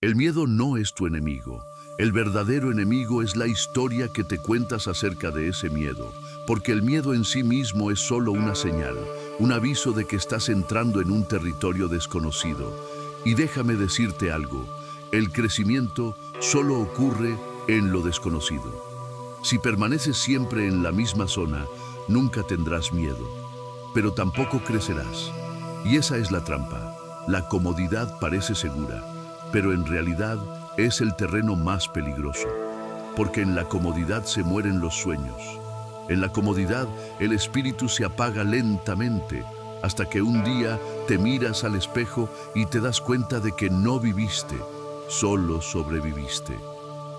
El miedo no es tu enemigo. El verdadero enemigo es la historia que te cuentas acerca de ese miedo, porque el miedo en sí mismo es solo una señal, un aviso de que estás entrando en un territorio desconocido. Y déjame decirte algo, el crecimiento solo ocurre en lo desconocido. Si permaneces siempre en la misma zona, nunca tendrás miedo, pero tampoco crecerás. Y esa es la trampa. La comodidad parece segura, pero en realidad es el terreno más peligroso, porque en la comodidad se mueren los sueños. En la comodidad el espíritu se apaga lentamente, hasta que un día te miras al espejo y te das cuenta de que no viviste, solo sobreviviste.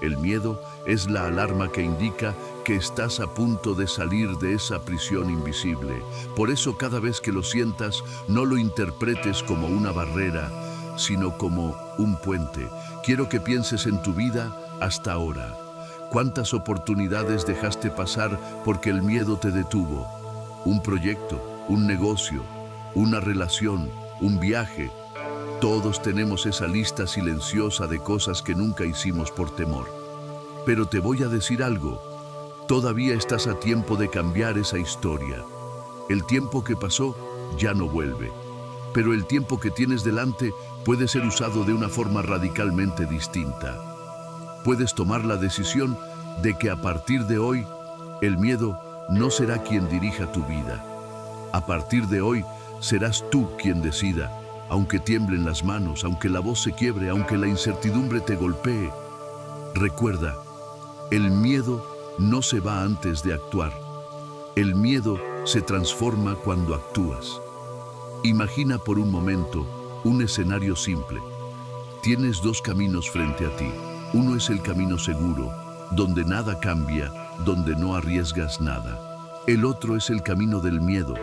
El miedo es la alarma que indica que estás a punto de salir de esa prisión invisible. Por eso cada vez que lo sientas, no lo interpretes como una barrera, sino como un puente. Quiero que pienses en tu vida hasta ahora. ¿Cuántas oportunidades dejaste pasar porque el miedo te detuvo? Un proyecto, un negocio, una relación, un viaje. Todos tenemos esa lista silenciosa de cosas que nunca hicimos por temor. Pero te voy a decir algo. Todavía estás a tiempo de cambiar esa historia. El tiempo que pasó ya no vuelve. Pero el tiempo que tienes delante puede ser usado de una forma radicalmente distinta. Puedes tomar la decisión de que a partir de hoy, el miedo no será quien dirija tu vida. A partir de hoy, serás tú quien decida, aunque tiemblen las manos, aunque la voz se quiebre, aunque la incertidumbre te golpee. Recuerda, el miedo no se va antes de actuar. El miedo se transforma cuando actúas. Imagina por un momento un escenario simple. Tienes dos caminos frente a ti. Uno es el camino seguro, donde nada cambia, donde no arriesgas nada. El otro es el camino del miedo,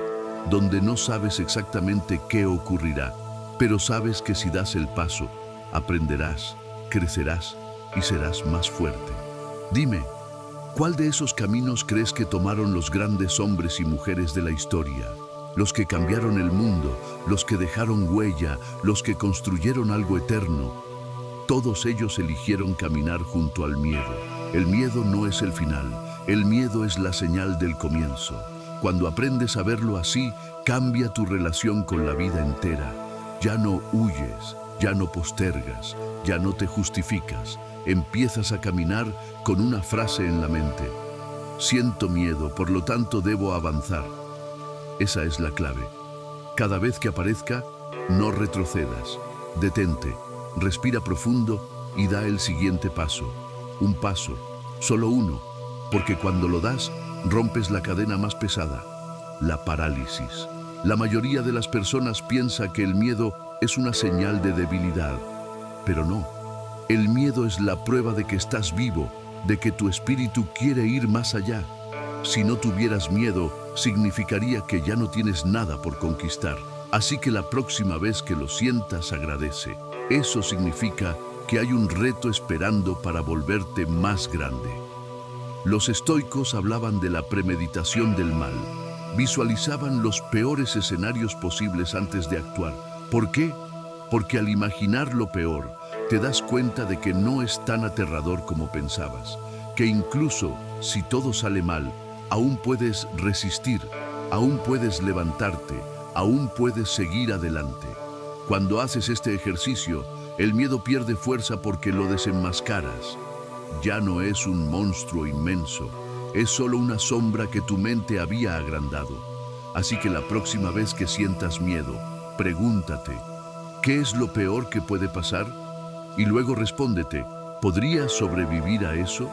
donde no sabes exactamente qué ocurrirá, pero sabes que si das el paso, aprenderás, crecerás y serás más fuerte. Dime, ¿cuál de esos caminos crees que tomaron los grandes hombres y mujeres de la historia? Los que cambiaron el mundo, los que dejaron huella, los que construyeron algo eterno. Todos ellos eligieron caminar junto al miedo. El miedo no es el final, el miedo es la señal del comienzo. Cuando aprendes a verlo así, cambia tu relación con la vida entera. Ya no huyes, ya no postergas, ya no te justificas. Empiezas a caminar con una frase en la mente. Siento miedo, por lo tanto debo avanzar. Esa es la clave. Cada vez que aparezca, no retrocedas. Detente, respira profundo y da el siguiente paso. Un paso, solo uno, porque cuando lo das, rompes la cadena más pesada, la parálisis. La mayoría de las personas piensa que el miedo es una señal de debilidad, pero no. El miedo es la prueba de que estás vivo, de que tu espíritu quiere ir más allá. Si no tuvieras miedo, significaría que ya no tienes nada por conquistar. Así que la próxima vez que lo sientas, agradece. Eso significa que hay un reto esperando para volverte más grande. Los estoicos hablaban de la premeditación del mal. Visualizaban los peores escenarios posibles antes de actuar. ¿Por qué? Porque al imaginar lo peor, te das cuenta de que no es tan aterrador como pensabas, que incluso si todo sale mal, aún puedes resistir, aún puedes levantarte, aún puedes seguir adelante. Cuando haces este ejercicio, el miedo pierde fuerza porque lo desenmascaras. Ya no es un monstruo inmenso, es solo una sombra que tu mente había agrandado. Así que la próxima vez que sientas miedo, pregúntate, ¿qué es lo peor que puede pasar? Y luego respóndete, ¿podría sobrevivir a eso?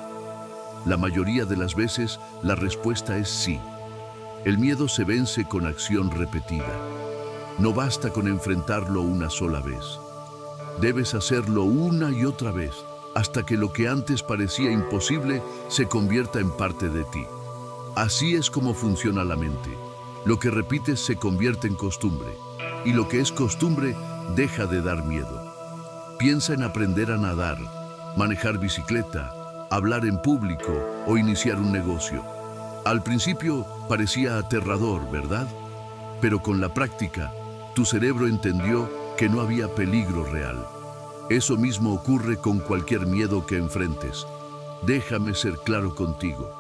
La mayoría de las veces, la respuesta es sí. El miedo se vence con acción repetida. No basta con enfrentarlo una sola vez. Debes hacerlo una y otra vez, hasta que lo que antes parecía imposible se convierta en parte de ti. Así es como funciona la mente. Lo que repites se convierte en costumbre, y lo que es costumbre deja de dar miedo. Piensa en aprender a nadar, manejar bicicleta, hablar en público o iniciar un negocio. Al principio parecía aterrador, ¿verdad? Pero con la práctica, tu cerebro entendió que no había peligro real. Eso mismo ocurre con cualquier miedo que enfrentes. Déjame ser claro contigo.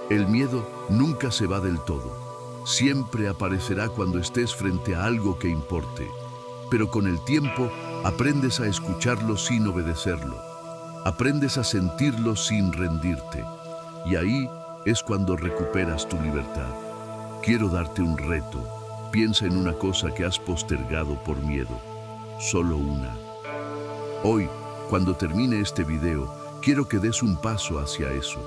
El miedo nunca se va del todo. Siempre aparecerá cuando estés frente a algo que importe. Pero con el tiempo aprendes a escucharlo sin obedecerlo. Aprendes a sentirlo sin rendirte. Y ahí es cuando recuperas tu libertad. Quiero darte un reto. Piensa en una cosa que has postergado por miedo. Solo una. Hoy, cuando termine este video, quiero que des un paso hacia eso.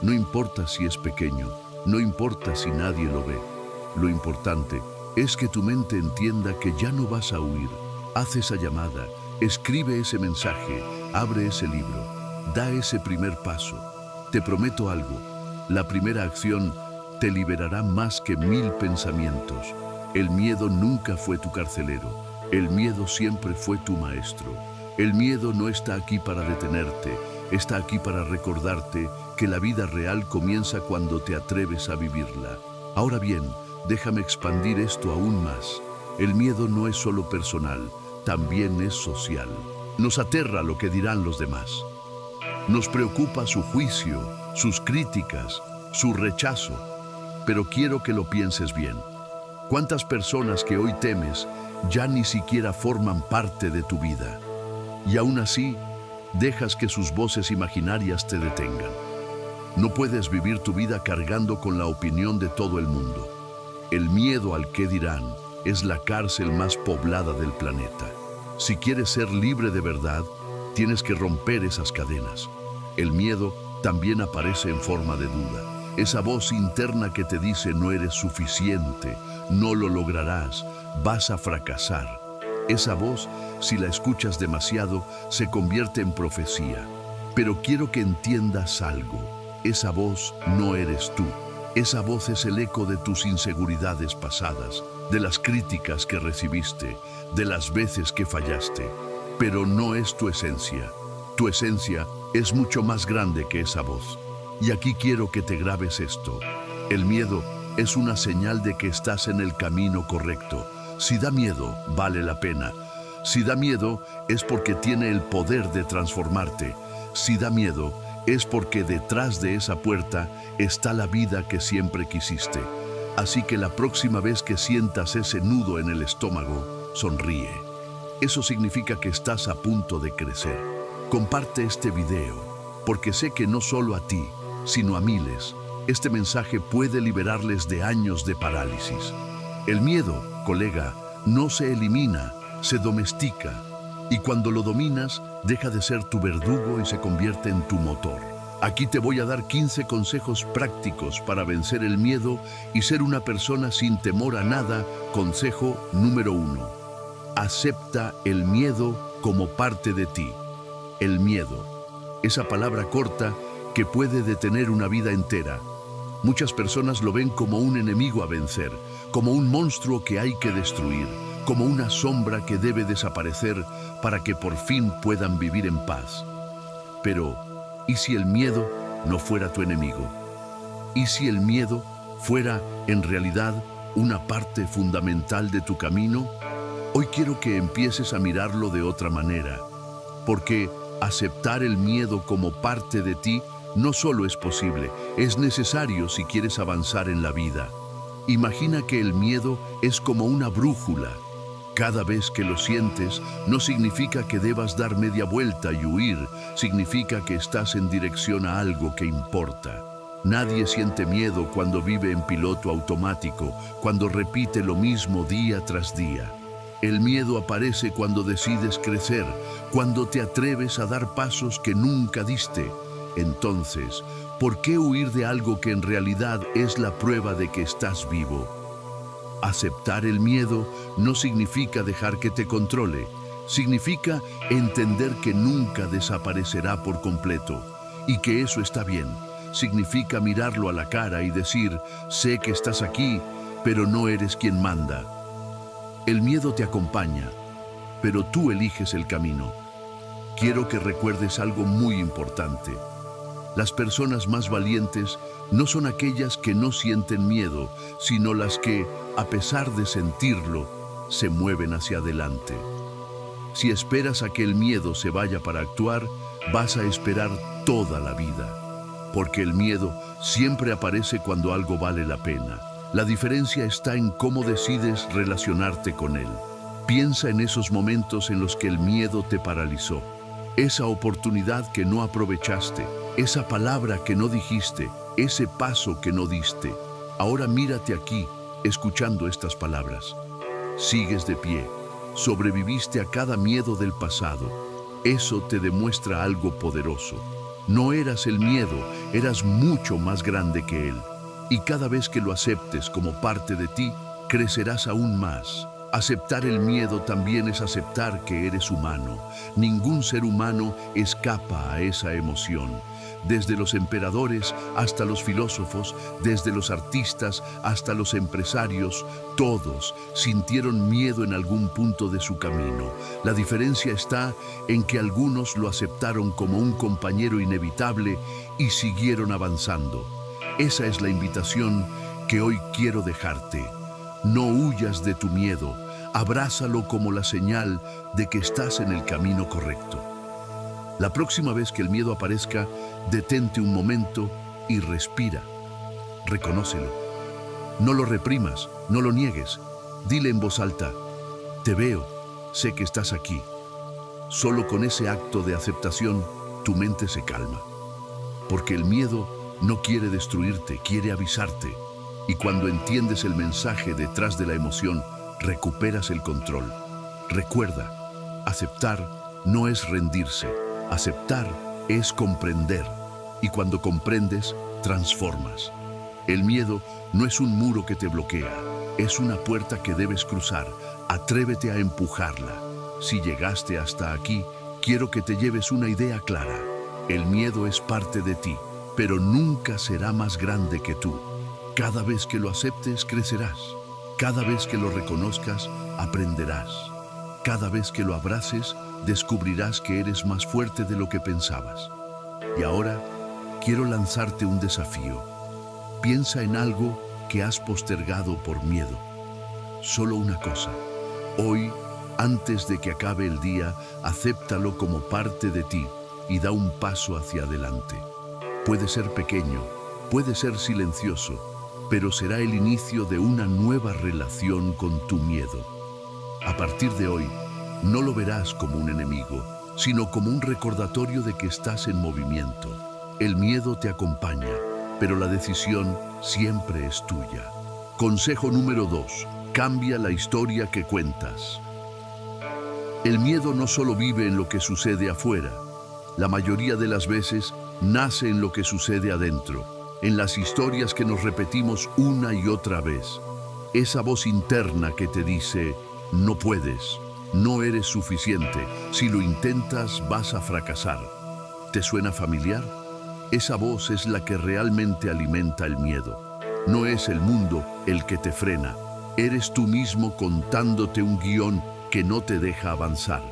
No importa si es pequeño, no importa si nadie lo ve. Lo importante es que tu mente entienda que ya no vas a huir. Haz esa llamada, escribe ese mensaje, abre ese libro, da ese primer paso. Te prometo algo, la primera acción te liberará más que 1000 pensamientos. El miedo nunca fue tu carcelero, el miedo siempre fue tu maestro. El miedo no está aquí para detenerte, está aquí para recordarte que la vida real comienza cuando te atreves a vivirla. Ahora bien, déjame expandir esto aún más. El miedo no es solo personal, también es social. Nos aterra lo que dirán los demás. Nos preocupa su juicio, sus críticas, su rechazo. Pero quiero que lo pienses bien. ¿Cuántas personas que hoy temes ya ni siquiera forman parte de tu vida? Y aún así, dejas que sus voces imaginarias te detengan. No puedes vivir tu vida cargando con la opinión de todo el mundo. El miedo al qué dirán es la cárcel más poblada del planeta. Si quieres ser libre de verdad, tienes que romper esas cadenas. El miedo también aparece en forma de duda. Esa voz interna que te dice no eres suficiente, no lo lograrás, vas a fracasar. Esa voz, si la escuchas demasiado, se convierte en profecía. Pero quiero que entiendas algo. Esa voz no eres tú. Esa voz es el eco de tus inseguridades pasadas, de las críticas que recibiste, de las veces que fallaste. Pero no es tu esencia. Tu esencia es mucho más grande que esa voz. Y aquí quiero que te grabes esto. El miedo es una señal de que estás en el camino correcto. Si da miedo, vale la pena. Si da miedo, es porque tiene el poder de transformarte. Si da miedo, es porque detrás de esa puerta está la vida que siempre quisiste. Así que la próxima vez que sientas ese nudo en el estómago, sonríe. Eso significa que estás a punto de crecer. Comparte este video, porque sé que no solo a ti, sino a miles, este mensaje puede liberarles de años de parálisis. El miedo, colega, no se elimina, se domestica. Y cuando lo dominas, deja de ser tu verdugo y se convierte en tu motor. Aquí te voy a dar 15 consejos prácticos para vencer el miedo y ser una persona sin temor a nada. Consejo número 1. Acepta el miedo como parte de ti. El miedo, esa palabra corta que puede detener una vida entera. Muchas personas lo ven como un enemigo a vencer, como un monstruo que hay que destruir, como una sombra que debe desaparecer para que por fin puedan vivir en paz. Pero, ¿y si el miedo no fuera tu enemigo? ¿Y si el miedo fuera, en realidad, una parte fundamental de tu camino? Hoy quiero que empieces a mirarlo de otra manera, porque aceptar el miedo como parte de ti no solo es posible, es necesario si quieres avanzar en la vida. Imagina que el miedo es como una brújula. Cada vez que lo sientes, no significa que debas dar media vuelta y huir, significa que estás en dirección a algo que importa. Nadie siente miedo cuando vive en piloto automático, cuando repite lo mismo día tras día. El miedo aparece cuando decides crecer, cuando te atreves a dar pasos que nunca diste. Entonces, ¿por qué huir de algo que en realidad es la prueba de que estás vivo? Aceptar el miedo no significa dejar que te controle, significa entender que nunca desaparecerá por completo y que eso está bien. Significa mirarlo a la cara y decir, sé que estás aquí, pero no eres quien manda. El miedo te acompaña, pero tú eliges el camino. Quiero que recuerdes algo muy importante. Las personas más valientes no son aquellas que no sienten miedo, sino las que, a pesar de sentirlo, se mueven hacia adelante. Si esperas a que el miedo se vaya para actuar, vas a esperar toda la vida. Porque el miedo siempre aparece cuando algo vale la pena. La diferencia está en cómo decides relacionarte con él. Piensa en esos momentos en los que el miedo te paralizó. Esa oportunidad que no aprovechaste, esa palabra que no dijiste, ese paso que no diste. Ahora mírate aquí, escuchando estas palabras. Sigues de pie, sobreviviste a cada miedo del pasado. Eso te demuestra algo poderoso. No eras el miedo, eras mucho más grande que él. Y cada vez que lo aceptes como parte de ti, crecerás aún más. Aceptar el miedo también es aceptar que eres humano. Ningún ser humano escapa a esa emoción. Desde los emperadores hasta los filósofos, desde los artistas hasta los empresarios, todos sintieron miedo en algún punto de su camino. La diferencia está en que algunos lo aceptaron como un compañero inevitable y siguieron avanzando. Esa es la invitación que hoy quiero dejarte. No huyas de tu miedo, abrázalo como la señal de que estás en el camino correcto. La próxima vez que el miedo aparezca, detente un momento y respira. Reconócelo. No lo reprimas, no lo niegues. Dile en voz alta, te veo, sé que estás aquí. Solo con ese acto de aceptación, tu mente se calma. Porque el miedo no quiere destruirte, quiere avisarte. Y cuando entiendes el mensaje detrás de la emoción, recuperas el control. Recuerda, aceptar no es rendirse. Aceptar es comprender. Y cuando comprendes, transformas. El miedo no es un muro que te bloquea, es una puerta que debes cruzar. Atrévete a empujarla. Si llegaste hasta aquí, quiero que te lleves una idea clara. El miedo es parte de ti, pero nunca será más grande que tú. Cada vez que lo aceptes, crecerás. Cada vez que lo reconozcas, aprenderás. Cada vez que lo abraces, descubrirás que eres más fuerte de lo que pensabas. Y ahora, quiero lanzarte un desafío. Piensa en algo que has postergado por miedo. Solo una cosa. Hoy, antes de que acabe el día, acéptalo como parte de ti y da un paso hacia adelante. Puede ser pequeño, puede ser silencioso, pero será el inicio de una nueva relación con tu miedo. A partir de hoy, no lo verás como un enemigo, sino como un recordatorio de que estás en movimiento. El miedo te acompaña, pero la decisión siempre es tuya. Consejo número 2. Cambia la historia que cuentas. El miedo no solo vive en lo que sucede afuera. La mayoría de las veces nace en lo que sucede adentro, en las historias que nos repetimos una y otra vez. Esa voz interna que te dice, no puedes, no eres suficiente, si lo intentas vas a fracasar. ¿Te suena familiar? Esa voz es la que realmente alimenta el miedo. No es el mundo el que te frena, eres tú mismo contándote un guión que no te deja avanzar.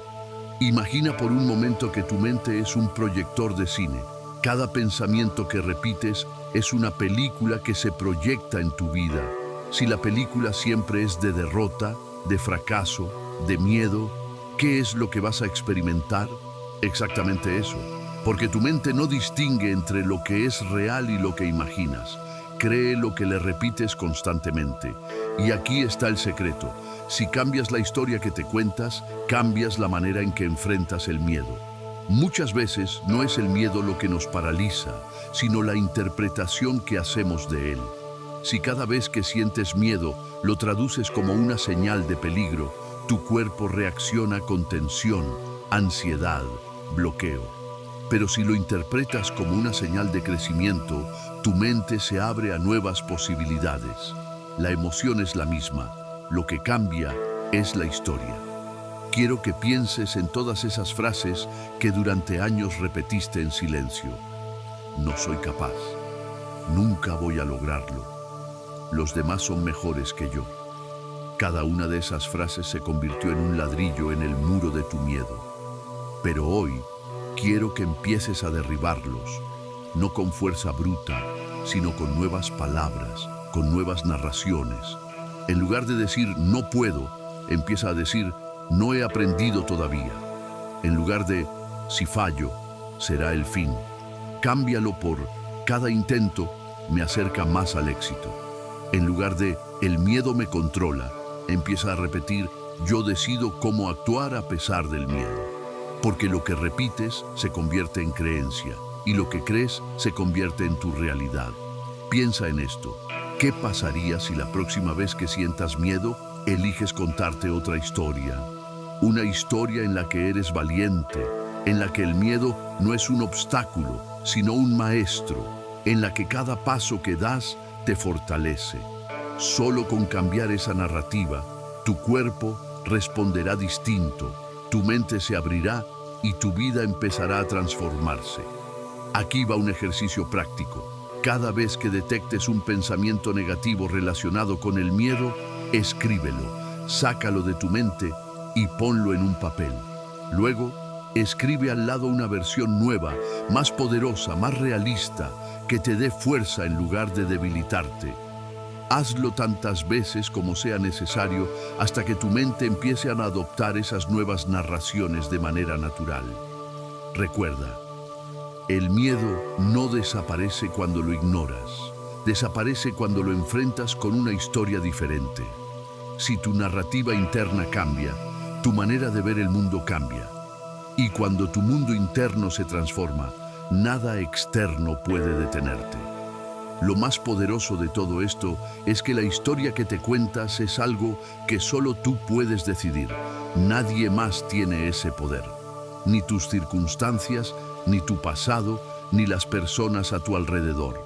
Imagina por un momento que tu mente es un proyector de cine. Cada pensamiento que repites es una película que se proyecta en tu vida. Si la película siempre es de derrota, de fracaso, de miedo, ¿qué es lo que vas a experimentar? Exactamente eso, porque tu mente no distingue entre lo que es real y lo que imaginas. Cree lo que le repites constantemente. Y aquí está el secreto. Si cambias la historia que te cuentas, cambias la manera en que enfrentas el miedo. Muchas veces no es el miedo lo que nos paraliza, sino la interpretación que hacemos de él. Si cada vez que sientes miedo lo traduces como una señal de peligro, tu cuerpo reacciona con tensión, ansiedad, bloqueo. Pero si lo interpretas como una señal de crecimiento, tu mente se abre a nuevas posibilidades. La emoción es la misma, lo que cambia es la historia. Quiero que pienses en todas esas frases que durante años repetiste en silencio. No soy capaz. Nunca voy a lograrlo. Los demás son mejores que yo. Cada una de esas frases se convirtió en un ladrillo en el muro de tu miedo. Pero hoy quiero que empieces a derribarlos, no con fuerza bruta, sino con nuevas palabras, con nuevas narraciones. En lugar de decir no puedo, empieza a decir no he aprendido todavía. En lugar de si fallo, será el fin. Cámbialo por cada intento me acerca más al éxito. En lugar de el miedo me controla, empieza a repetir yo decido cómo actuar a pesar del miedo. Porque lo que repites se convierte en creencia y lo que crees se convierte en tu realidad. Piensa en esto. ¿Qué pasaría si la próxima vez que sientas miedo, eliges contarte otra historia? Una historia en la que eres valiente, en la que el miedo no es un obstáculo, sino un maestro, en la que cada paso que das te fortalece. Solo con cambiar esa narrativa, tu cuerpo responderá distinto, tu mente se abrirá y tu vida empezará a transformarse. Aquí va un ejercicio práctico. Cada vez que detectes un pensamiento negativo relacionado con el miedo, escríbelo, sácalo de tu mente y ponlo en un papel. Luego, escribe al lado una versión nueva, más poderosa, más realista, que te dé fuerza en lugar de debilitarte. Hazlo tantas veces como sea necesario hasta que tu mente empiece a adoptar esas nuevas narraciones de manera natural. Recuerda, el miedo no desaparece cuando lo ignoras, desaparece cuando lo enfrentas con una historia diferente. Si tu narrativa interna cambia, tu manera de ver el mundo cambia. Y cuando tu mundo interno se transforma, nada externo puede detenerte. Lo más poderoso de todo esto es que la historia que te cuentas es algo que solo tú puedes decidir. Nadie más tiene ese poder. Ni tus circunstancias, ni tu pasado, ni las personas a tu alrededor.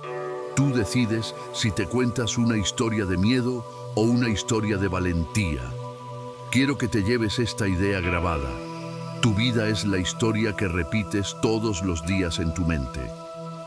Tú decides si te cuentas una historia de miedo o una historia de valentía. Quiero que te lleves esta idea grabada. Tu vida es la historia que repites todos los días en tu mente.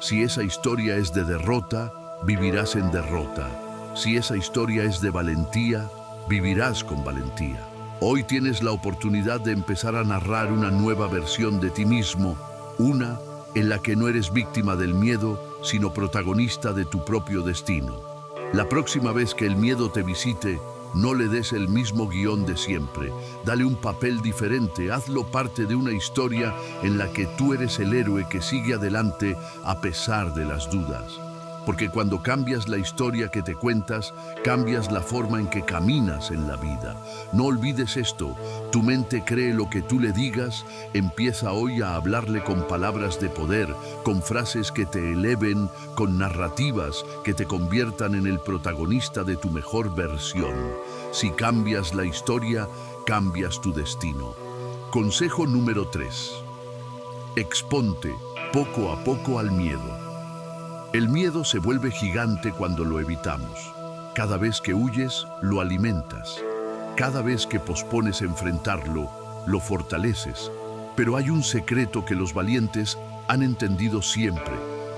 Si esa historia es de derrota, vivirás en derrota. Si esa historia es de valentía, vivirás con valentía. Hoy tienes la oportunidad de empezar a narrar una nueva versión de ti mismo, una en la que no eres víctima del miedo, sino protagonista de tu propio destino. La próxima vez que el miedo te visite, no le des el mismo guión de siempre. Dale un papel diferente, hazlo parte de una historia en la que tú eres el héroe que sigue adelante a pesar de las dudas. Porque cuando cambias la historia que te cuentas, cambias la forma en que caminas en la vida. No olvides esto, tu mente cree lo que tú le digas, empieza hoy a hablarle con palabras de poder, con frases que te eleven, con narrativas que te conviertan en el protagonista de tu mejor versión. Si cambias la historia, cambias tu destino. Consejo número 3. Exponte poco a poco al miedo. El miedo se vuelve gigante cuando lo evitamos. Cada vez que huyes, lo alimentas. Cada vez que pospones enfrentarlo, lo fortaleces. Pero hay un secreto que los valientes han entendido siempre.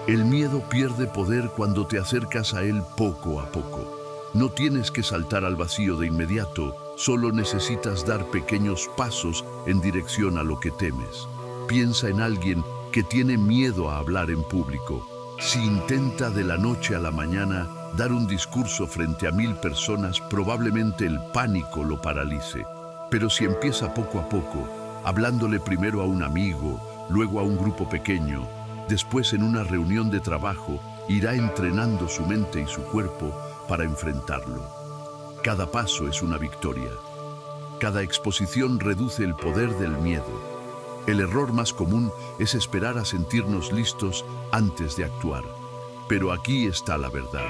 El miedo pierde poder cuando te acercas a él poco a poco. No tienes que saltar al vacío de inmediato, solo necesitas dar pequeños pasos en dirección a lo que temes. Piensa en alguien que tiene miedo a hablar en público. Si intenta de la noche a la mañana dar un discurso frente a 1000 personas, probablemente el pánico lo paralice. Pero si empieza poco a poco, hablándole primero a un amigo, luego a un grupo pequeño, después en una reunión de trabajo, irá entrenando su mente y su cuerpo para enfrentarlo. Cada paso es una victoria. Cada exposición reduce el poder del miedo. El error más común es esperar a sentirnos listos antes de actuar. Pero aquí está la verdad.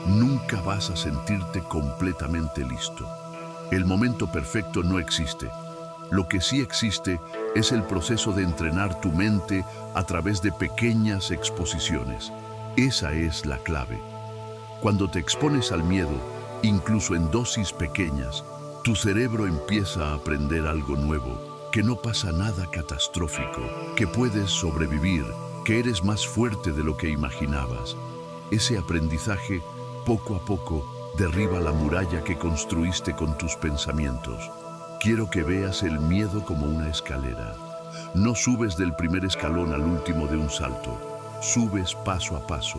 Nunca vas a sentirte completamente listo. El momento perfecto no existe. Lo que sí existe es el proceso de entrenar tu mente a través de pequeñas exposiciones. Esa es la clave. Cuando te expones al miedo, incluso en dosis pequeñas, tu cerebro empieza a aprender algo nuevo. Que no pasa nada catastrófico, que puedes sobrevivir, que eres más fuerte de lo que imaginabas. Ese aprendizaje, poco a poco, derriba la muralla que construiste con tus pensamientos. Quiero que veas el miedo como una escalera. No subes del primer escalón al último de un salto. Subes paso a paso.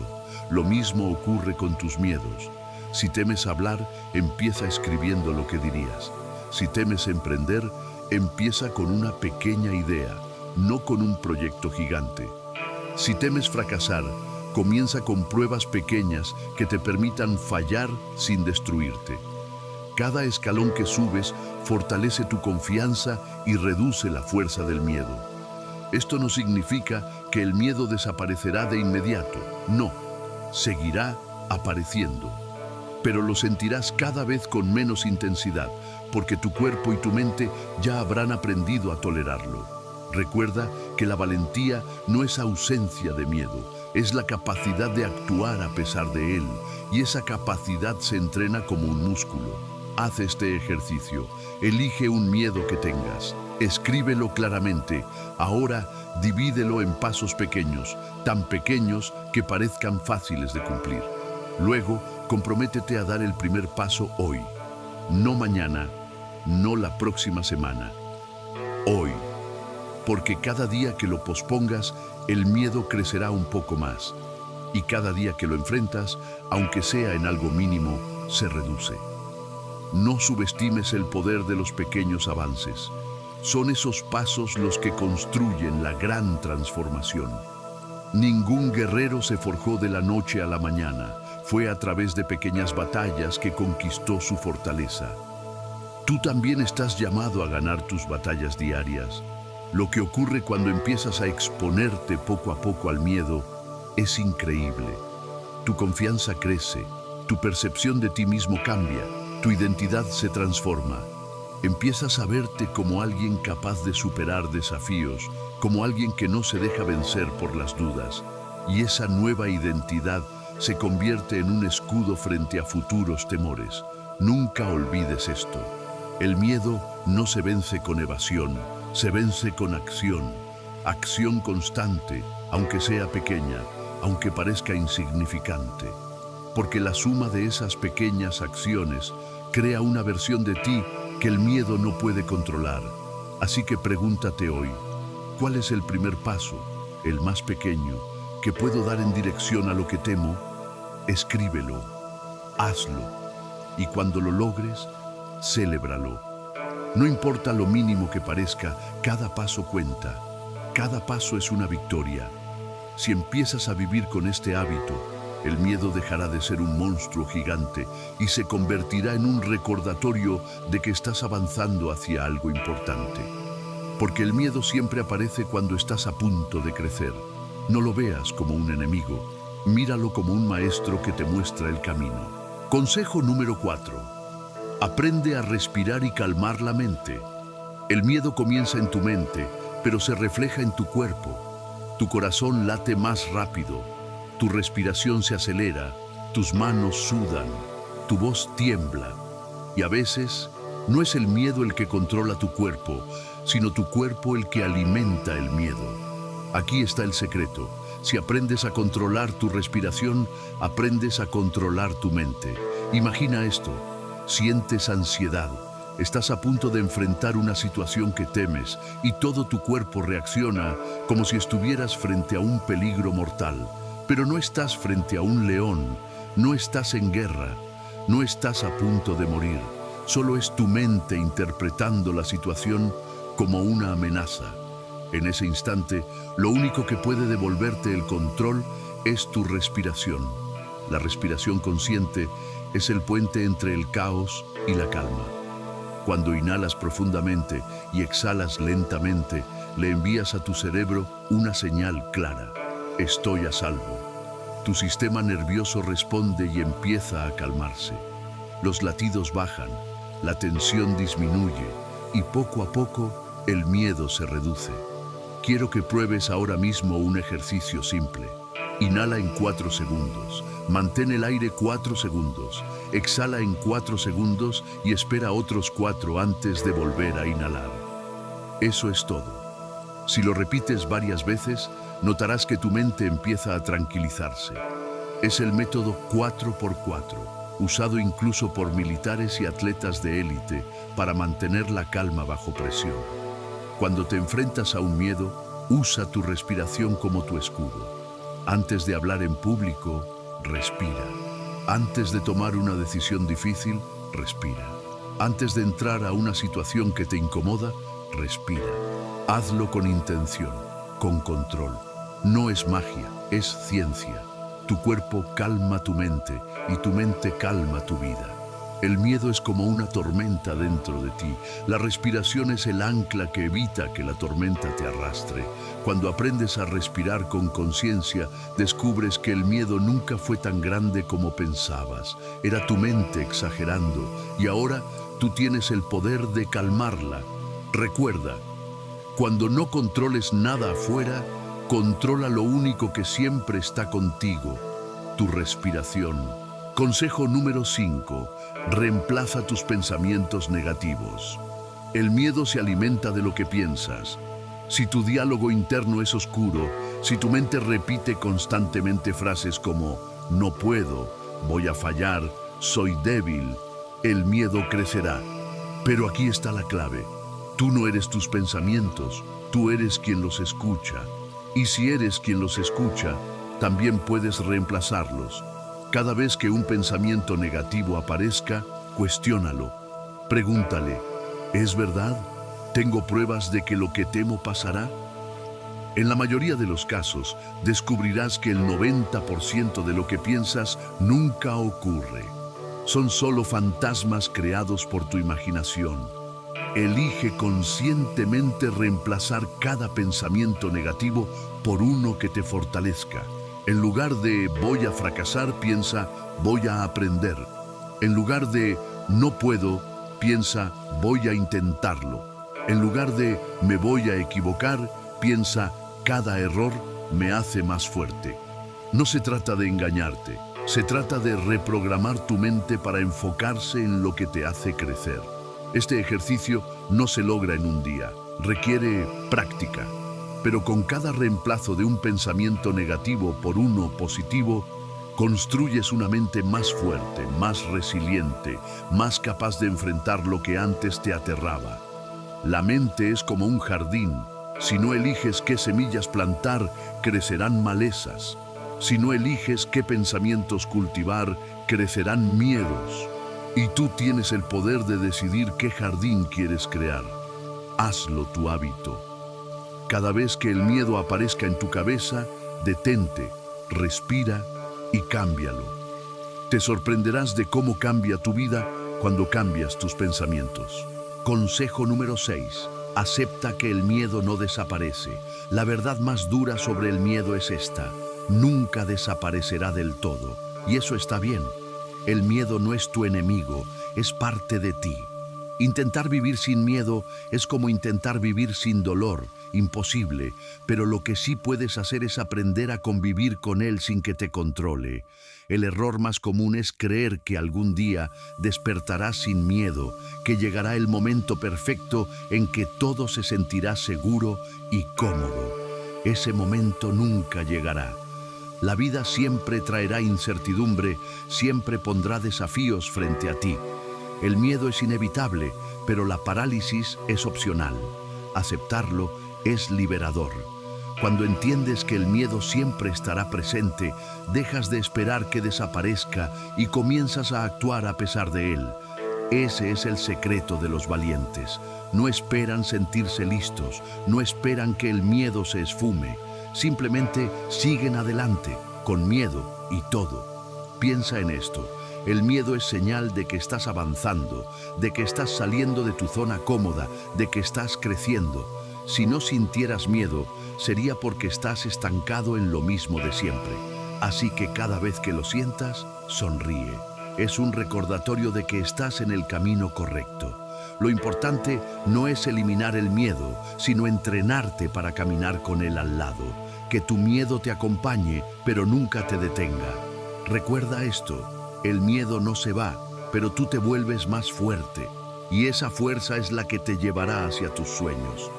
Lo mismo ocurre con tus miedos. Si temes hablar, empieza escribiendo lo que dirías. Si temes emprender, Empieza con una pequeña idea, no con un proyecto gigante. Si temes fracasar, comienza con pruebas pequeñas que te permitan fallar sin destruirte. Cada escalón que subes fortalece tu confianza y reduce la fuerza del miedo. Esto no significa que el miedo desaparecerá de inmediato, no, seguirá apareciendo. Pero lo sentirás cada vez con menos intensidad, porque tu cuerpo y tu mente ya habrán aprendido a tolerarlo. Recuerda que la valentía no es ausencia de miedo, es la capacidad de actuar a pesar de él, y esa capacidad se entrena como un músculo. Haz este ejercicio, elige un miedo que tengas, escríbelo claramente, ahora divídelo en pasos pequeños, tan pequeños que parezcan fáciles de cumplir. Luego, comprométete a dar el primer paso hoy, no mañana, no la próxima semana, hoy. Porque cada día que lo pospongas, el miedo crecerá un poco más. Y cada día que lo enfrentas, aunque sea en algo mínimo, se reduce. No subestimes el poder de los pequeños avances. Son esos pasos los que construyen la gran transformación. Ningún guerrero se forjó de la noche a la mañana. Fue a través de pequeñas batallas que conquistó su fortaleza. Tú también estás llamado a ganar tus batallas diarias. Lo que ocurre cuando empiezas a exponerte poco a poco al miedo es increíble. Tu confianza crece, tu percepción de ti mismo cambia, tu identidad se transforma. Empiezas a verte como alguien capaz de superar desafíos, como alguien que no se deja vencer por las dudas. Y esa nueva identidad se convierte en un escudo frente a futuros temores. Nunca olvides esto. El miedo no se vence con evasión, se vence con acción. Acción constante, aunque sea pequeña, aunque parezca insignificante. Porque la suma de esas pequeñas acciones crea una versión de ti que el miedo no puede controlar. Así que pregúntate hoy, ¿cuál es el primer paso, el más pequeño, que puedo dar en dirección a lo que temo? Escríbelo, hazlo, y cuando lo logres, celébralo. No importa lo mínimo que parezca, cada paso cuenta. Cada paso es una victoria. Si empiezas a vivir con este hábito, el miedo dejará de ser un monstruo gigante y se convertirá en un recordatorio de que estás avanzando hacia algo importante. Porque el miedo siempre aparece cuando estás a punto de crecer. No lo veas como un enemigo, míralo como un maestro que te muestra el camino. Consejo número 4. Aprende a respirar y calmar la mente. El miedo comienza en tu mente, pero se refleja en tu cuerpo. Tu corazón late más rápido, tu respiración se acelera, tus manos sudan, tu voz tiembla. Y a veces, no es el miedo el que controla tu cuerpo, sino tu cuerpo el que alimenta el miedo. Aquí está el secreto. Si aprendes a controlar tu respiración, aprendes a controlar tu mente. Imagina esto. Sientes ansiedad, estás a punto de enfrentar una situación que temes y todo tu cuerpo reacciona como si estuvieras frente a un peligro mortal. Pero no estás frente a un león, no estás en guerra, no estás a punto de morir. Solo es tu mente interpretando la situación como una amenaza. En ese instante, lo único que puede devolverte el control es tu respiración. La respiración consciente es el puente entre el caos y la calma. Cuando inhalas profundamente y exhalas lentamente, le envías a tu cerebro una señal clara. Estoy a salvo. Tu sistema nervioso responde y empieza a calmarse. Los latidos bajan, la tensión disminuye y poco a poco el miedo se reduce. Quiero que pruebes ahora mismo un ejercicio simple. Inhala en 4 segundos. Mantén el aire 4 segundos, exhala en 4 segundos y espera otros 4 antes de volver a inhalar. Eso es todo. Si lo repites varias veces, notarás que tu mente empieza a tranquilizarse. Es el método 4x4, usado incluso por militares y atletas de élite para mantener la calma bajo presión. Cuando te enfrentas a un miedo, usa tu respiración como tu escudo. Antes de hablar en público, respira. Antes de tomar una decisión difícil, respira. Antes de entrar a una situación que te incomoda, respira. Hazlo con intención, con control. No es magia, es ciencia. Tu cuerpo calma tu mente y tu mente calma tu vida. El miedo es como una tormenta dentro de ti. La respiración es el ancla que evita que la tormenta te arrastre. Cuando aprendes a respirar con conciencia, descubres que el miedo nunca fue tan grande como pensabas. Era tu mente exagerando y ahora tú tienes el poder de calmarla. Recuerda, cuando no controles nada afuera, controla lo único que siempre está contigo, tu respiración. Consejo número 5. Reemplaza tus pensamientos negativos. El miedo se alimenta de lo que piensas. Si tu diálogo interno es oscuro, si tu mente repite constantemente frases como no puedo, voy a fallar, soy débil, el miedo crecerá. Pero aquí está la clave. Tú no eres tus pensamientos, tú eres quien los escucha. Y si eres quien los escucha, también puedes reemplazarlos. Cada vez que un pensamiento negativo aparezca, cuestiónalo. Pregúntale, ¿es verdad? ¿Tengo pruebas de que lo que temo pasará? En la mayoría de los casos, descubrirás que el 90% de lo que piensas nunca ocurre. Son solo fantasmas creados por tu imaginación. Elige conscientemente reemplazar cada pensamiento negativo por uno que te fortalezca. En lugar de voy a fracasar, piensa voy a aprender. En lugar de no puedo, piensa voy a intentarlo. En lugar de me voy a equivocar, piensa cada error me hace más fuerte. No se trata de engañarte, se trata de reprogramar tu mente para enfocarse en lo que te hace crecer. Este ejercicio no se logra en un día, requiere práctica. Pero con cada reemplazo de un pensamiento negativo por uno positivo, construyes una mente más fuerte, más resiliente, más capaz de enfrentar lo que antes te aterraba. La mente es como un jardín. Si no eliges qué semillas plantar, crecerán malezas. Si no eliges qué pensamientos cultivar, crecerán miedos. Y tú tienes el poder de decidir qué jardín quieres crear. Hazlo tu hábito. Cada vez que el miedo aparezca en tu cabeza, detente, respira y cámbialo. Te sorprenderás de cómo cambia tu vida cuando cambias tus pensamientos. Consejo número 6. Acepta que el miedo no desaparece. La verdad más dura sobre el miedo es esta: nunca desaparecerá del todo. Y eso está bien. El miedo no es tu enemigo, es parte de ti. Intentar vivir sin miedo es como intentar vivir sin dolor, imposible, pero lo que sí puedes hacer es aprender a convivir con él sin que te controle. El error más común es creer que algún día despertarás sin miedo, que llegará el momento perfecto en que todo se sentirá seguro y cómodo. Ese momento nunca llegará. La vida siempre traerá incertidumbre, siempre pondrá desafíos frente a ti. El miedo es inevitable, pero la parálisis es opcional. Aceptarlo es liberador. Cuando entiendes que el miedo siempre estará presente, dejas de esperar que desaparezca y comienzas a actuar a pesar de él. Ese es el secreto de los valientes. No esperan sentirse listos, no esperan que el miedo se esfume. Simplemente siguen adelante, con miedo y todo. Piensa en esto. El miedo es señal de que estás avanzando, de que estás saliendo de tu zona cómoda, de que estás creciendo. Si no sintieras miedo, sería porque estás estancado en lo mismo de siempre. Así que cada vez que lo sientas, sonríe. Es un recordatorio de que estás en el camino correcto. Lo importante no es eliminar el miedo, sino entrenarte para caminar con él al lado. Que tu miedo te acompañe, pero nunca te detenga. Recuerda esto. El miedo no se va, pero tú te vuelves más fuerte, y esa fuerza es la que te llevará hacia tus sueños.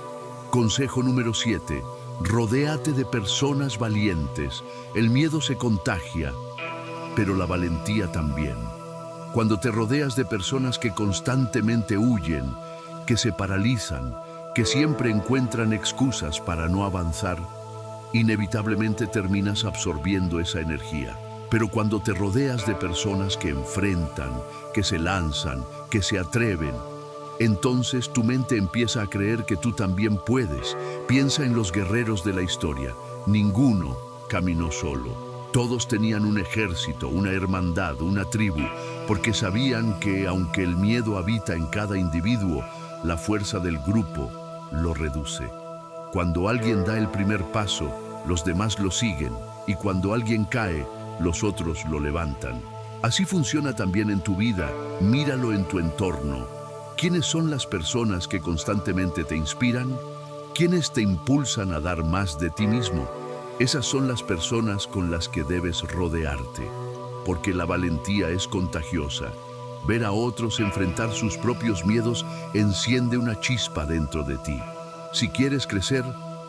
Consejo número 7. Rodéate de personas valientes. El miedo se contagia, pero la valentía también. Cuando te rodeas de personas que constantemente huyen, que se paralizan, que siempre encuentran excusas para no avanzar, inevitablemente terminas absorbiendo esa energía. Pero cuando te rodeas de personas que enfrentan, que se lanzan, que se atreven, Entonces tu mente empieza a creer que tú también puedes. Piensa en los guerreros de la historia. Ninguno caminó solo. Todos tenían un ejército, una hermandad, una tribu, porque sabían que, aunque el miedo habita en cada individuo, la fuerza del grupo lo reduce. Cuando alguien da el primer paso, los demás lo siguen, y cuando alguien cae, los otros lo levantan. Así funciona también en tu vida. Míralo en tu entorno. ¿Quiénes son las personas que constantemente te inspiran? ¿Quiénes te impulsan a dar más de ti mismo? Esas son las personas con las que debes rodearte, porque la valentía es contagiosa. Ver a otros enfrentar sus propios miedos enciende una chispa dentro de ti. Si quieres crecer,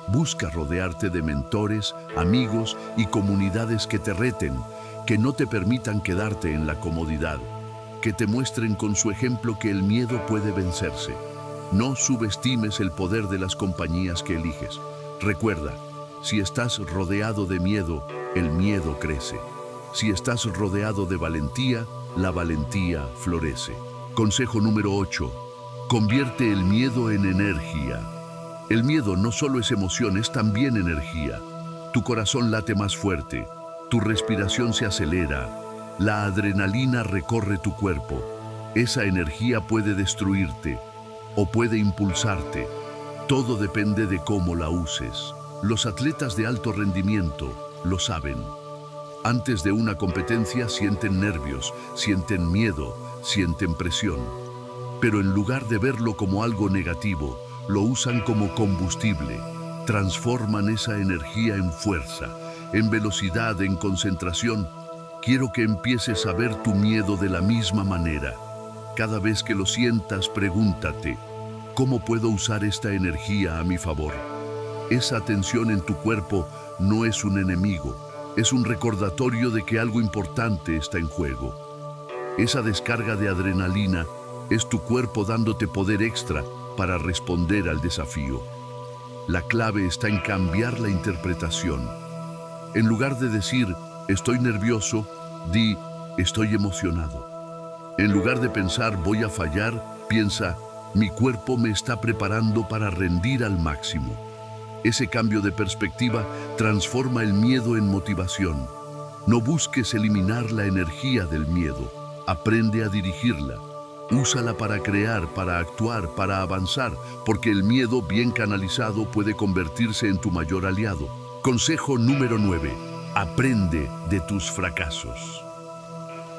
busca rodearte de mentores, amigos y comunidades que te reten, que no te permitan quedarte en la comodidad, que te muestren con su ejemplo que el miedo puede vencerse. No subestimes el poder de las compañías que eliges. Recuerda, si estás rodeado de miedo, el miedo crece. Si estás rodeado de valentía, la valentía florece. Consejo número 8. Convierte el miedo en energía. El miedo no solo es emoción, es también energía. Tu corazón late más fuerte, tu respiración se acelera, la adrenalina recorre tu cuerpo. Esa energía puede destruirte o puede impulsarte. Todo depende de cómo la uses. Los atletas de alto rendimiento lo saben. Antes de una competencia sienten nervios, sienten miedo, sienten presión. Pero en lugar de verlo como algo negativo, lo usan como combustible. Transforman esa energía en fuerza, en velocidad, en concentración. Quiero que empieces a ver tu miedo de la misma manera. Cada vez que lo sientas, pregúntate, ¿cómo puedo usar esta energía a mi favor? Esa tensión en tu cuerpo no es un enemigo, es un recordatorio de que algo importante está en juego. Esa descarga de adrenalina es tu cuerpo dándote poder extra para responder al desafío. La clave está en cambiar la interpretación. En lugar de decir, estoy nervioso, di, estoy emocionado. En lugar de pensar, voy a fallar, piensa, mi cuerpo me está preparando para rendir al máximo. Ese cambio de perspectiva transforma el miedo en motivación. No busques eliminar la energía del miedo, aprende a dirigirla. Úsala para crear, para actuar, para avanzar, porque el miedo bien canalizado puede convertirse en tu mayor aliado. Consejo número 9. Aprende de tus fracasos.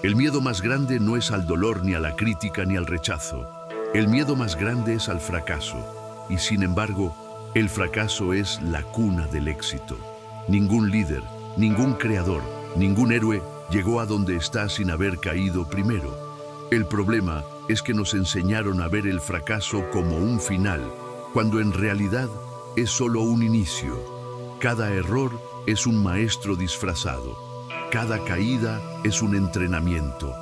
El miedo más grande no es al dolor, ni a la crítica, ni al rechazo. El miedo más grande es al fracaso. Y sin embargo, el fracaso es la cuna del éxito. Ningún líder, ningún creador, ningún héroe llegó a donde está sin haber caído primero. El problema es que nos enseñaron a ver el fracaso como un final, cuando en realidad es solo un inicio. Cada error es un maestro disfrazado. Cada caída es un entrenamiento.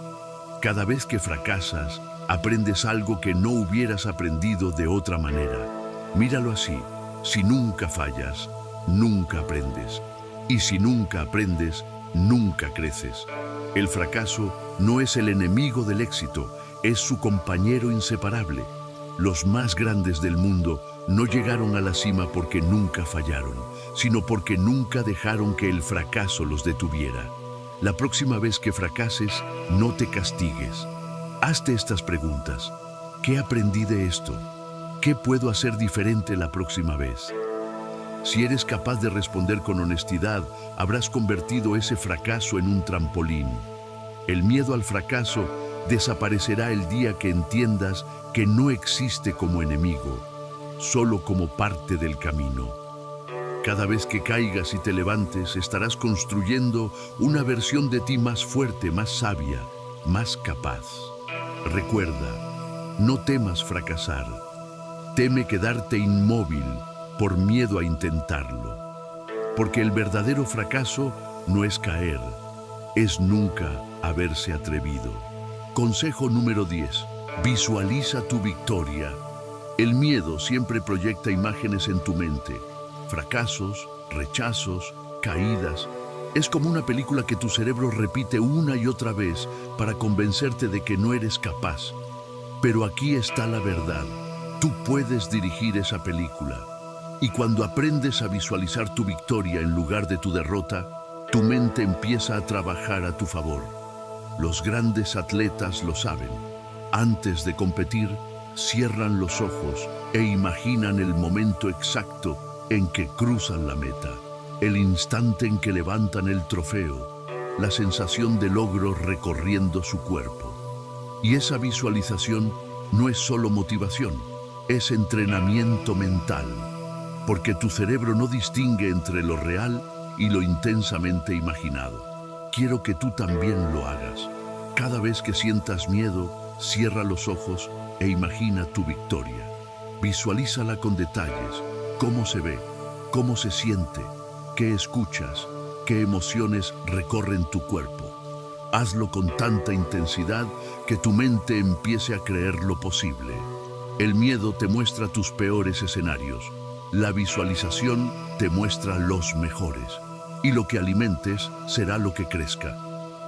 Cada vez que fracasas, aprendes algo que no hubieras aprendido de otra manera. Míralo así. Si nunca fallas, nunca aprendes. Y si nunca aprendes, nunca creces. El fracaso no es el enemigo del éxito, es su compañero inseparable. Los más grandes del mundo no llegaron a la cima porque nunca fallaron, sino porque nunca dejaron que el fracaso los detuviera. La próxima vez que fracases, no te castigues. Hazte estas preguntas. ¿Qué aprendí de esto? ¿Qué puedo hacer diferente la próxima vez? Si eres capaz de responder con honestidad, habrás convertido ese fracaso en un trampolín. El miedo al fracaso desaparecerá el día que entiendas que no existe como enemigo, solo como parte del camino. Cada vez que caigas y te levantes, estarás construyendo una versión de ti más fuerte, más sabia, más capaz. Recuerda, no temas fracasar. Teme quedarte inmóvil por miedo a intentarlo. Porque el verdadero fracaso no es caer, es nunca haberse atrevido. Consejo número 10. Visualiza tu victoria. El miedo siempre proyecta imágenes en tu mente. Fracasos, rechazos, caídas. Es como una película que tu cerebro repite una y otra vez para convencerte de que no eres capaz. Pero aquí está la verdad. Tú puedes dirigir esa película. Y cuando aprendes a visualizar tu victoria en lugar de tu derrota, tu mente empieza a trabajar a tu favor. Los grandes atletas lo saben. Antes de competir, cierran los ojos e imaginan el momento exacto en que cruzan la meta, el instante en que levantan el trofeo, la sensación de logro recorriendo su cuerpo. Y esa visualización no es solo motivación, es entrenamiento mental, porque tu cerebro no distingue entre lo real y lo intensamente imaginado. Quiero que tú también lo hagas. Cada vez que sientas miedo, cierra los ojos e imagina tu victoria. Visualízala con detalles, cómo se ve, cómo se siente, qué escuchas, qué emociones recorren tu cuerpo. Hazlo con tanta intensidad que tu mente empiece a creer lo posible. El miedo te muestra tus peores escenarios. La visualización te muestra los mejores. Y lo que alimentes será lo que crezca.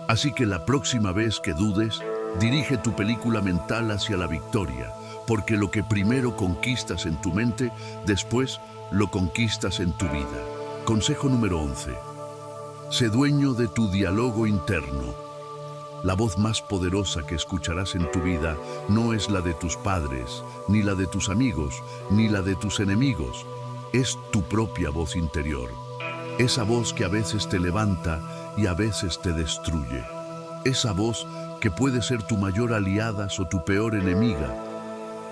Así que la próxima vez que dudes, dirige tu película mental hacia la victoria, porque lo que primero conquistas en tu mente, después lo conquistas en tu vida. Consejo número 11. Sé dueño de tu diálogo interno. La voz más poderosa que escucharás en tu vida no es la de tus padres, ni la de tus amigos, ni la de tus enemigos. Es tu propia voz interior. Esa voz que a veces te levanta y a veces te destruye. Esa voz que puede ser tu mayor aliada o tu peor enemiga.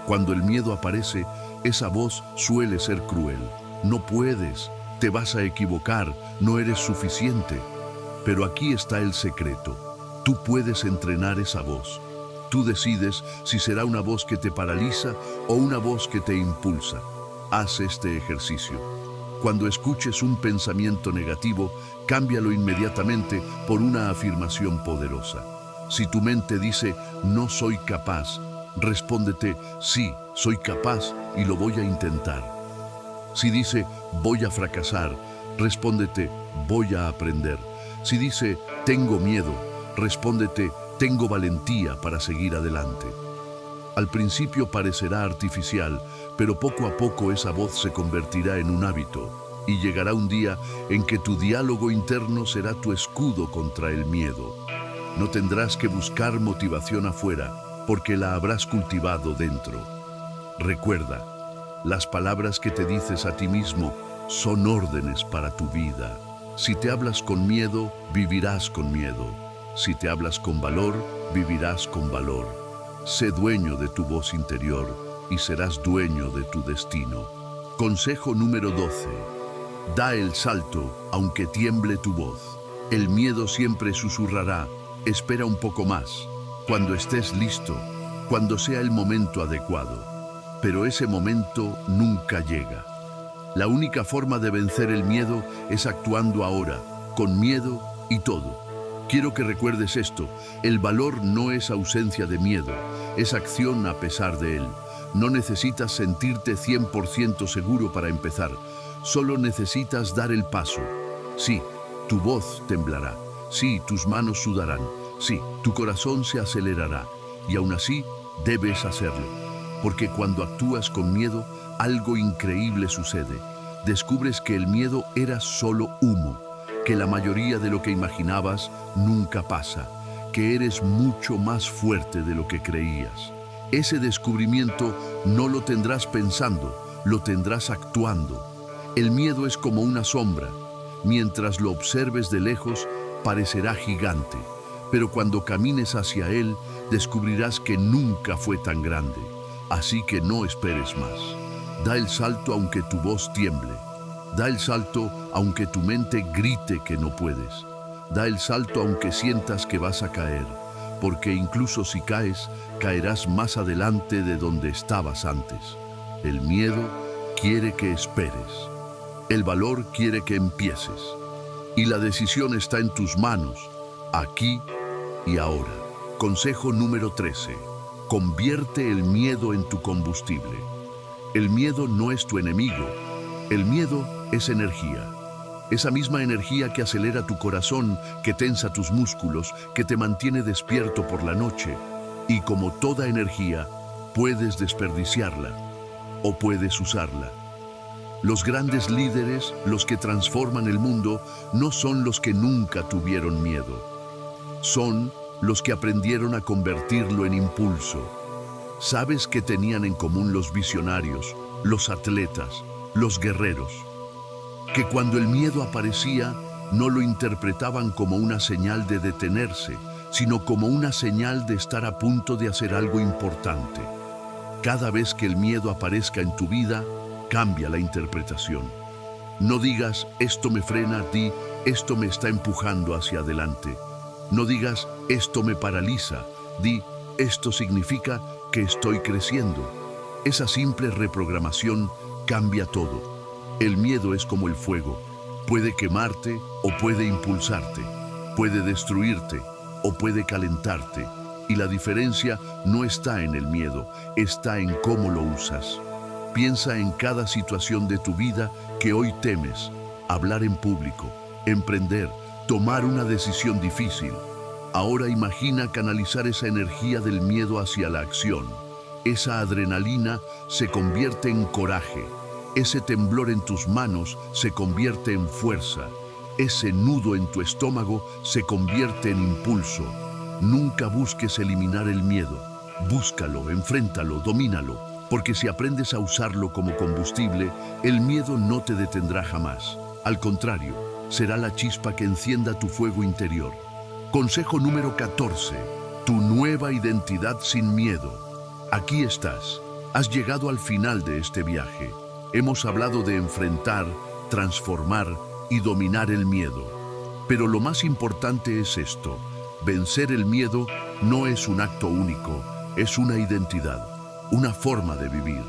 Cuando el miedo aparece, esa voz suele ser cruel. No puedes, te vas a equivocar, no eres suficiente. Pero aquí está el secreto. Tú puedes entrenar esa voz. Tú decides si será una voz que te paraliza o una voz que te impulsa. Haz este ejercicio. Cuando escuches un pensamiento negativo, cámbialo inmediatamente por una afirmación poderosa. Si tu mente dice, no soy capaz, respóndete, sí, soy capaz y lo voy a intentar. Si dice, voy a fracasar, respóndete, voy a aprender. Si dice, tengo miedo, respóndete, tengo valentía para seguir adelante. Al principio parecerá artificial, pero poco a poco esa voz se convertirá en un hábito y llegará un día en que tu diálogo interno será tu escudo contra el miedo. No tendrás que buscar motivación afuera, porque la habrás cultivado dentro. Recuerda, las palabras que te dices a ti mismo son órdenes para tu vida. Si te hablas con miedo, vivirás con miedo. Si te hablas con valor, vivirás con valor. Sé dueño de tu voz interior y serás dueño de tu destino. Consejo número 12. Da el salto, aunque tiemble tu voz. El miedo siempre susurrará, espera un poco más, cuando estés listo, cuando sea el momento adecuado. Pero ese momento nunca llega. La única forma de vencer el miedo es actuando ahora, con miedo y todo. Quiero que recuerdes esto, el valor no es ausencia de miedo, es acción a pesar de él. No necesitas sentirte 100% seguro para empezar, solo necesitas dar el paso. Sí, tu voz temblará, sí, tus manos sudarán, sí, tu corazón se acelerará, y aún así debes hacerlo, porque cuando actúas con miedo, algo increíble sucede. Descubres que el miedo era solo humo, que la mayoría de lo que imaginabas nunca pasa, que eres mucho más fuerte de lo que creías. Ese descubrimiento no lo tendrás pensando, lo tendrás actuando. El miedo es como una sombra. Mientras lo observes de lejos, parecerá gigante, pero cuando camines hacia él, descubrirás que nunca fue tan grande. Así que no esperes más. Da el salto aunque tu voz tiemble. Da el salto aunque tu mente grite que no puedes. Da el salto aunque sientas que vas a caer, porque incluso si caes, caerás más adelante de donde estabas antes. El miedo quiere que esperes. El valor quiere que empieces. Y la decisión está en tus manos, aquí y ahora. Consejo número 13. Convierte el miedo en tu combustible. El miedo no es tu enemigo. El miedo es energía. Esa misma energía que acelera tu corazón, que tensa tus músculos, que te mantiene despierto por la noche. Y como toda energía, Puedes desperdiciarla o puedes usarla. Los grandes líderes, los que transforman el mundo, no son los que nunca tuvieron miedo. Son los que aprendieron a convertirlo en impulso. ¿Sabes qué tenían en común los visionarios, los atletas, los guerreros? Que cuando el miedo aparecía, no lo interpretaban como una señal de detenerse, sino como una señal de estar a punto de hacer algo importante. Cada vez que el miedo aparezca en tu vida, cambia la interpretación. No digas, esto me frena, di, esto me está empujando hacia adelante. No digas, esto me paraliza, di, esto significa que estoy creciendo. Esa simple reprogramación cambia todo. El miedo es como el fuego. Puede quemarte o puede impulsarte. Puede destruirte o puede calentarte. Y la diferencia no está en el miedo, está en cómo lo usas. Piensa en cada situación de tu vida que hoy temes. Hablar en público, emprender, tomar una decisión difícil. Ahora imagina canalizar esa energía del miedo hacia la acción. Esa adrenalina se convierte en coraje. Ese temblor en tus manos se convierte en fuerza. Ese nudo en tu estómago se convierte en impulso. Nunca busques eliminar el miedo. Búscalo, enfréntalo, domínalo. Porque si aprendes a usarlo como combustible, el miedo no te detendrá jamás. Al contrario, será la chispa que encienda tu fuego interior. Consejo número 14. Tu nueva identidad sin miedo. Aquí estás. Has llegado al final de este viaje. Hemos hablado de enfrentar, transformar y dominar el miedo. Pero lo más importante es esto. Vencer el miedo no es un acto único, es una identidad. Una forma de vivir.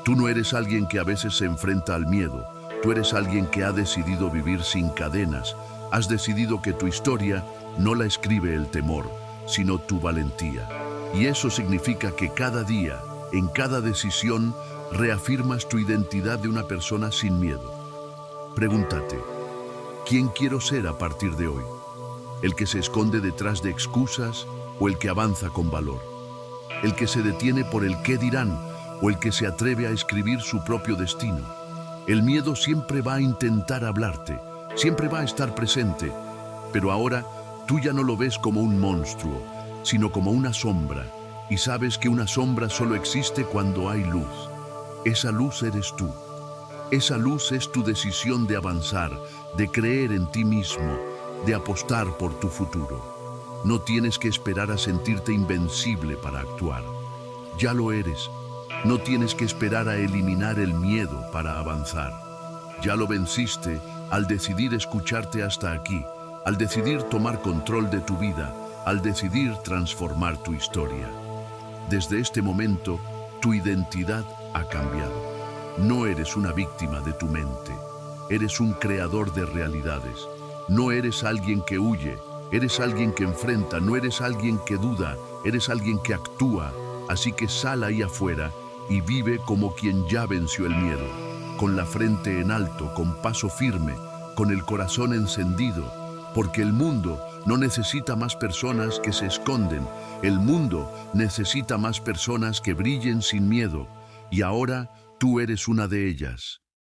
Tú no eres alguien que a veces se enfrenta al miedo. Tú eres alguien que ha decidido vivir sin cadenas. Has decidido que tu historia no la escribe el temor, sino tu valentía. Y eso significa que cada día, en cada decisión, reafirmas tu identidad de una persona sin miedo. Pregúntate, ¿quién quiero ser a partir de hoy? ¿El que se esconde detrás de excusas o el que avanza con valor? ¿El que se detiene por el qué dirán o el que se atreve a escribir su propio destino? El miedo siempre va a intentar hablarte, siempre va a estar presente, pero ahora tú ya no lo ves como un monstruo, sino como una sombra, y sabes que una sombra solo existe cuando hay luz. Esa luz eres tú. Esa luz es tu decisión de avanzar, de creer en ti mismo, de apostar por tu futuro. No tienes que esperar a sentirte invencible para actuar. Ya lo eres. No tienes que esperar a eliminar el miedo para avanzar. Ya lo venciste al decidir escucharte hasta aquí, al decidir tomar control de tu vida, al decidir transformar tu historia. Desde este momento, tu identidad ha cambiado. No eres una víctima de tu mente. Eres un creador de realidades. No eres alguien que huye. Eres alguien que enfrenta, no eres alguien que duda, eres alguien que actúa. Así que sal ahí afuera y vive como quien ya venció el miedo, con la frente en alto, con paso firme, con el corazón encendido, porque el mundo no necesita más personas que se esconden, el mundo necesita más personas que brillen sin miedo, y ahora tú eres una de ellas.